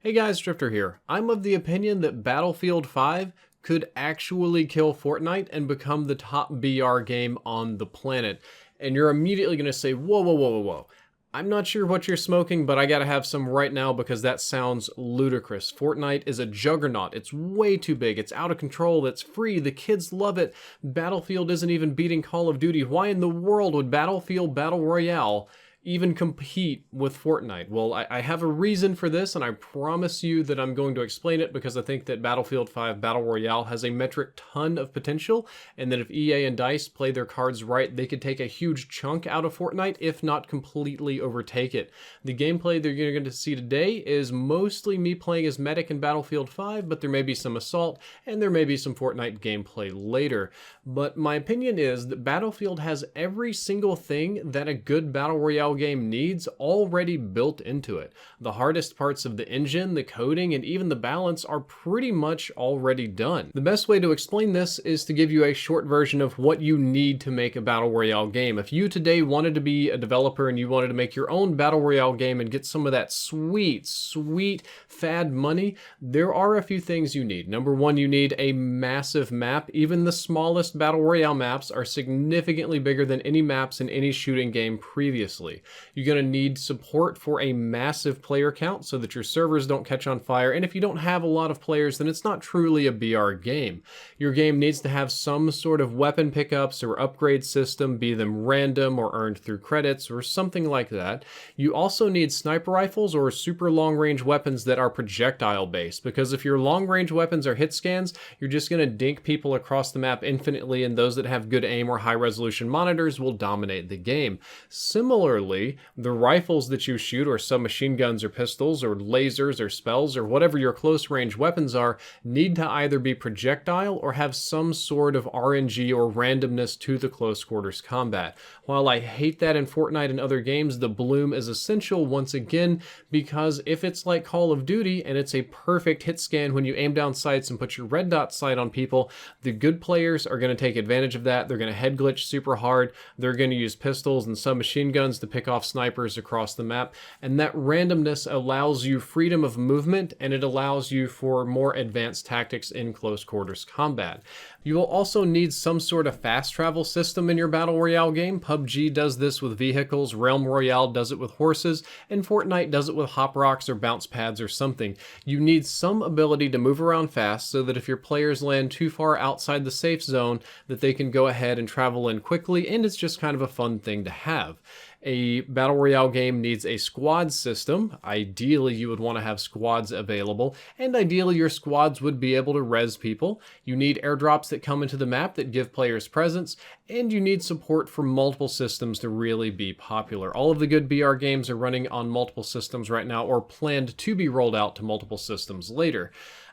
Hey guys, Drifter here. I'm of the opinion that Battlefield 5 could actually kill Fortnite and become the top BR game on the planet. And you're immediately going to say, whoa, whoa, whoa, whoa, whoa. I'm not sure what you're smoking, but I gotta have some right now because that sounds ludicrous. Fortnite is a juggernaut. It's way too big. It's out of control. It's free. The kids love it. Battlefield isn't even beating Call of Duty. Why in the world would Battlefield Battle Royale even compete with Fortnite? Well, I have a reason for this, and I promise you that I'm going to explain it because I think that Battlefield 5 Battle Royale has a metric ton of potential, and that if EA and DICE play their cards right, they could take a huge chunk out of Fortnite, if not completely overtake it. The gameplay that you're going to see today is mostly me playing as Medic in Battlefield 5, but there may be some Assault, and there may be some Fortnite gameplay later. But my opinion is that Battlefield has every single thing that a good Battle Royale game needs already built into it. The hardest parts of the engine, the coding, and even the balance are pretty much already done. The best way to explain this is to give you a short version of what you need to make a Battle Royale game. If you today wanted to be a developer and you wanted to make your own Battle Royale game and get some of that sweet, sweet fad money, there are a few things you need. Number one, you need a massive map. Even the smallest Battle Royale maps are significantly bigger than any maps in any shooting game previously. You're going to need support for a massive player count so that your servers don't catch on fire, and if you don't have a lot of players, then it's not truly a BR game. Your game needs to have some sort of weapon pickups or upgrade system, be them random or earned through credits or something like that. You also need sniper rifles or super long-range weapons that are projectile-based, because if your long-range weapons are hit scans, you're just going to dink people across the map infinitely, and those that have good aim or high-resolution monitors will dominate the game. Similarly, the rifles that you shoot, or submachine guns or pistols or lasers or spells or whatever your close range weapons are, need to either be projectile or have some sort of RNG or randomness to the close quarters combat. While I hate that in Fortnite and other games, the bloom is essential once again, because if it's like Call of Duty and it's a perfect hit scan when you aim down sights and put your red dot sight on people, the good players are going to take advantage of that. They're going to head glitch super hard. They're going to use pistols and submachine guns to pick off snipers across the map, and that randomness allows you freedom of movement, and it allows you for more advanced tactics in close quarters combat. You will also need some sort of fast travel system in your Battle Royale game. PUBG does this with vehicles, Realm Royale does it with horses, and Fortnite does it with hop rocks or bounce pads or something. You need some ability to move around fast so that if your players land too far outside the safe zone, that they can go ahead and travel in quickly, and it's just kind of a fun thing to have. A Battle Royale game needs a squad system. Ideally, you would want to have squads available, and ideally your squads would be able to res people. You need airdrops that come into the map that give players presence, and you need support for multiple systems to really be popular. All of the good BR games are running on multiple systems right now, or planned to be rolled out to multiple systems later.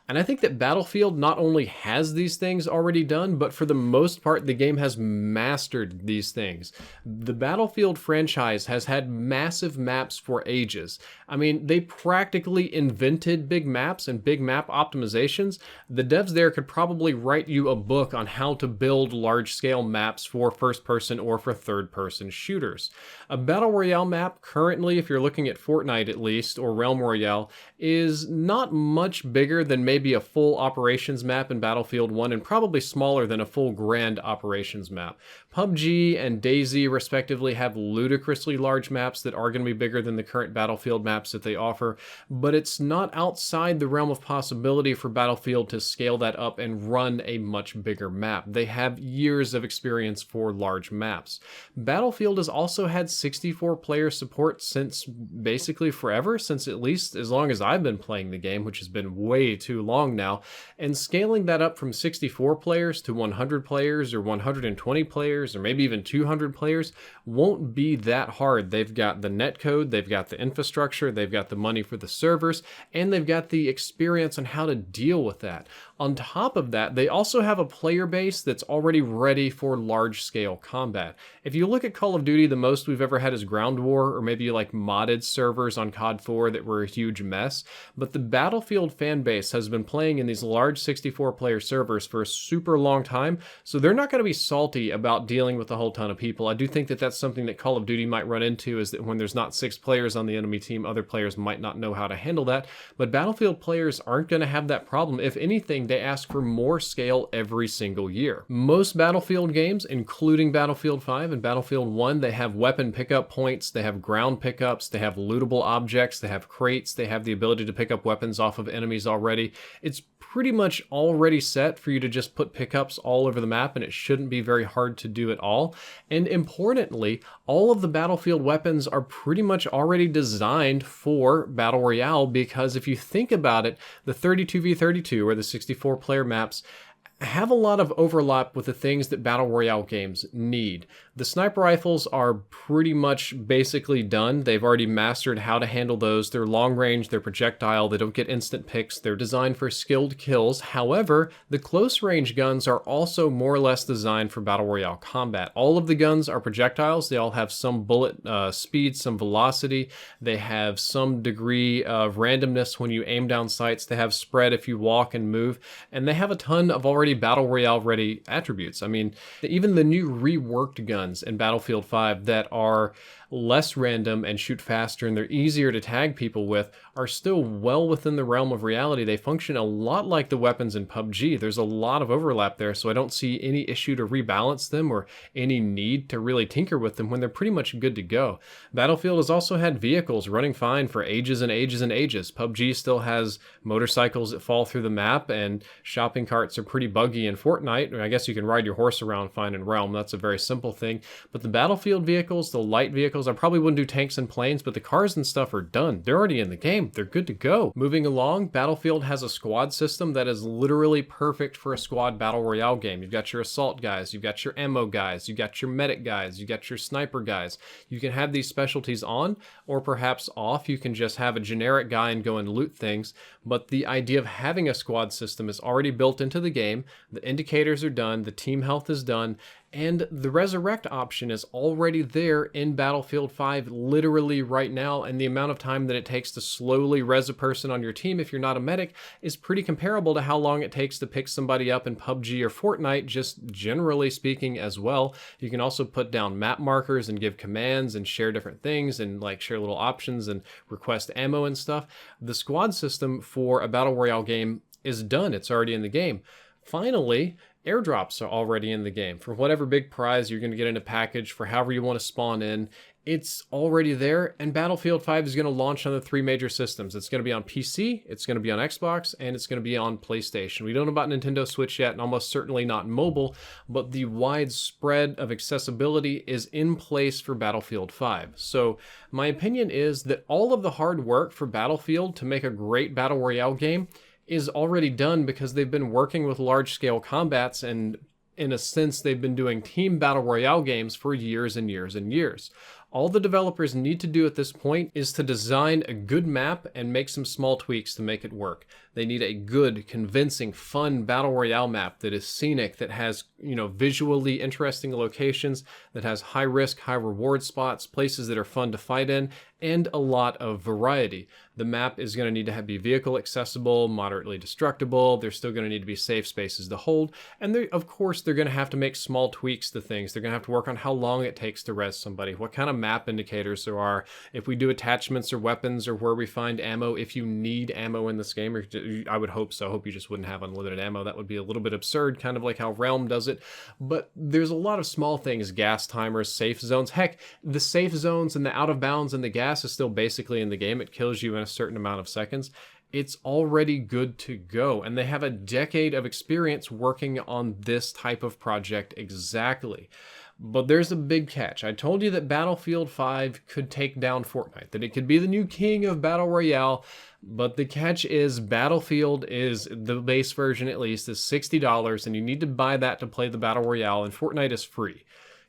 And I think that Battlefield not only has these things already done, but for the most part, the game has mastered these things. The Battlefield franchise has had massive maps for ages. I mean, they practically invented big maps and big map optimizations. The devs there could probably write you a book on how to build large-scale maps for first-person or for third-person shooters. A Battle Royale map currently, if you're looking at Fortnite at least, or Realm Royale, is not much bigger than maybe a full operations map in Battlefield 1, and probably smaller than a full grand operations map. PUBG and DayZ respectively have ludicrously large maps that are going to be bigger than the current Battlefield maps that they offer, but it's not outside the realm of possibility for Battlefield to scale that up and run a much bigger map. They have years of experience for large maps. Battlefield has also had 64 player support since basically forever, since at least as long as I've been playing the game, which has been way too long now, and scaling that up from 64 players to 100 players or 120 players or maybe even 200 players won't be that hard. They've got the netcode, they've got the infrastructure, they've got the money for the servers, and they've got the experience on how to deal with that. On top of that, they also have a player base that's already ready for large-scale combat. If you look at Call of Duty, the most we've ever had is Ground War, or maybe like modded servers on COD 4 that were a huge mess. But the Battlefield fan base has been playing in these large 64-player servers for a super long time, so they're not going to be salty about dealing with a whole ton of people. I do think that that's something that Call of Duty might run into, is that when there's not 6 players on the enemy team, other players might not know how to handle that. But Battlefield players aren't going to have that problem. If anything, they ask for more scale every single year. Most Battlefield games, including Battlefield 5 and Battlefield 1, they have weapon pickup points, they have ground pickups, they have lootable objects, they have crates, they have the ability to pick up weapons off of enemies already. It's pretty much already set for you to just put pickups all over the map, and it shouldn't be very hard to do it all. And importantly, all of the Battlefield weapons are pretty much already designed for Battle Royale, because if you think about it, the 32v32 or the 64-player maps have a lot of overlap with the things that Battle Royale games need. The sniper rifles are pretty much basically done. They've already mastered how to handle those. They're long range, they're projectile, they don't get instant picks, they're designed for skilled kills. However, the close range guns are also more or less designed for Battle Royale combat. All of the guns are projectiles. They all have some bullet speed, some velocity. They have some degree of randomness when you aim down sights. They have spread if you walk and move. And they have a ton of already Battle Royale ready attributes. I mean, even the new reworked guns in Battlefield 5 that are less random and shoot faster and they're easier to tag people with are still well within the realm of reality. They function a lot like the weapons in PUBG. There's a lot of overlap there, so I don't see any issue to rebalance them or any need to really tinker with them when they're pretty much good to go. Battlefield has also had vehicles running fine for ages and ages and ages. PUBG still has motorcycles that fall through the map, and shopping carts are pretty buggy in Fortnite. I guess you can ride your horse around fine in Realm. That's a very simple thing. But the Battlefield vehicles, the light vehicles, I probably wouldn't do tanks and planes, but the cars and stuff are done. They're already in the game. They're good to go. Moving along, Battlefield has a squad system that is literally perfect for a squad Battle Royale game. You've got your assault guys, you've got your ammo guys, you've got your medic guys, you've got your sniper guys. You can have these specialties on or perhaps off. You can just have a generic guy and go and loot things. But the idea of having a squad system is already built into the game. The indicators are done, the team health is done, and the resurrect option is already there in Battlefield 5 literally right now, and the amount of time that it takes to slowly res a person on your team if you're not a medic is pretty comparable to how long it takes to pick somebody up in PUBG or Fortnite, just generally speaking as well. You can also put down map markers and give commands and share different things and like share little options and request ammo and stuff. The squad system for a Battle Royale game is done. It's already in the game. Finally, airdrops are already in the game. For whatever big prize you're going to get in a package, for however you want to spawn in, it's already there, and Battlefield 5 is going to launch on the 3 major systems. It's going to be on PC, it's going to be on Xbox, and it's going to be on PlayStation. We don't know about Nintendo Switch yet, and almost certainly not mobile, but the widespread of accessibility is in place for Battlefield 5. So my opinion is that all of the hard work for Battlefield to make a great Battle Royale game is already done, because they've been working with large-scale combats, and in a sense, they've been doing team Battle Royale games for years and years and years. All the developers need to do at this point is to design a good map and make some small tweaks to make it work. They need a good, convincing, fun Battle Royale map that is scenic, that has, visually interesting locations, that has high risk, high reward spots, places that are fun to fight in, and a lot of variety. The map is going to need to be vehicle accessible, moderately destructible. There's still going to need to be safe spaces to hold. And of course, they're going to have to make small tweaks to things. They're going to have to work on how long it takes to res somebody, what kind of map indicators there are, if we do attachments or weapons, or where we find ammo, if you need ammo in this game. Or I would hope so. I hope you just wouldn't have unlimited ammo. That would be a little bit absurd, kind of like how Realm does it. But there's a lot of small things, gas timers, safe zones. Heck, the safe zones and the out of bounds and the gas is still basically in the game. It kills you in a certain amount of seconds. It's already good to go, and they have a decade of experience working on this type of project exactly. But there's a big catch. I told you that Battlefield 5 could take down Fortnite, that it could be the new king of Battle Royale, but the catch is Battlefield is, the base version at least, is $60, and you need to buy that to play the Battle Royale, and Fortnite is free.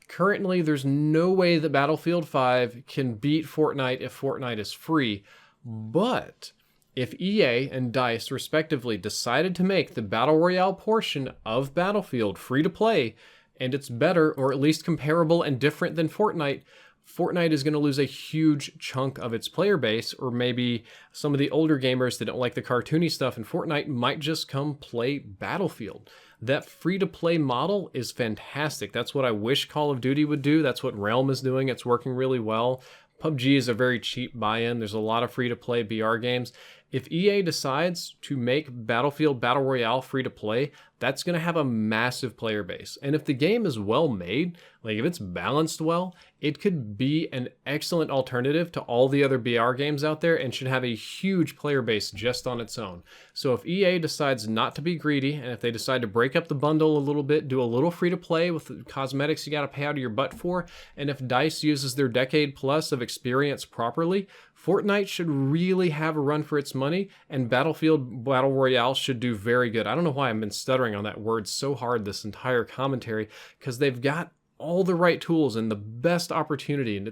Currently, there's no way that Battlefield 5 can beat Fortnite if Fortnite is free, but If EA and DICE respectively decided to make the Battle Royale portion of Battlefield free to play, and it's better or at least comparable and different than Fortnite, Fortnite is going to lose a huge chunk of its player base, or maybe some of the older gamers that don't like the cartoony stuff in Fortnite might just come play Battlefield. That free-to-play model is fantastic. That's what I wish Call of Duty would do. That's what Realm is doing. It's working really well. PUBG is a very cheap buy-in. There's a lot of free-to-play BR games. If EA decides to make Battlefield Battle Royale free-to-play, that's going to have a massive player base. And if the game is well made, like if it's balanced well, it could be an excellent alternative to all the other BR games out there and should have a huge player base just on its own. So if EA decides not to be greedy, and if they decide to break up the bundle a little bit, do a little free-to-play with the cosmetics you got to pay out of your butt for, and if DICE uses their decade plus of experience properly, Fortnite should really have a run for its money, and Battlefield Battle Royale should do very good. I don't know why I've been stuttering on that word so hard this entire commentary, because they've got all the right tools and the best opportunity, and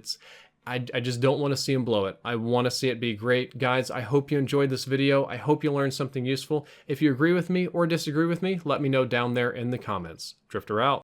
I just don't want to see them blow it. I want to see it be great. Guys, I hope you enjoyed this video. I hope you learned something useful. If you agree with me or disagree with me, let me know down there in the comments. Drifter out.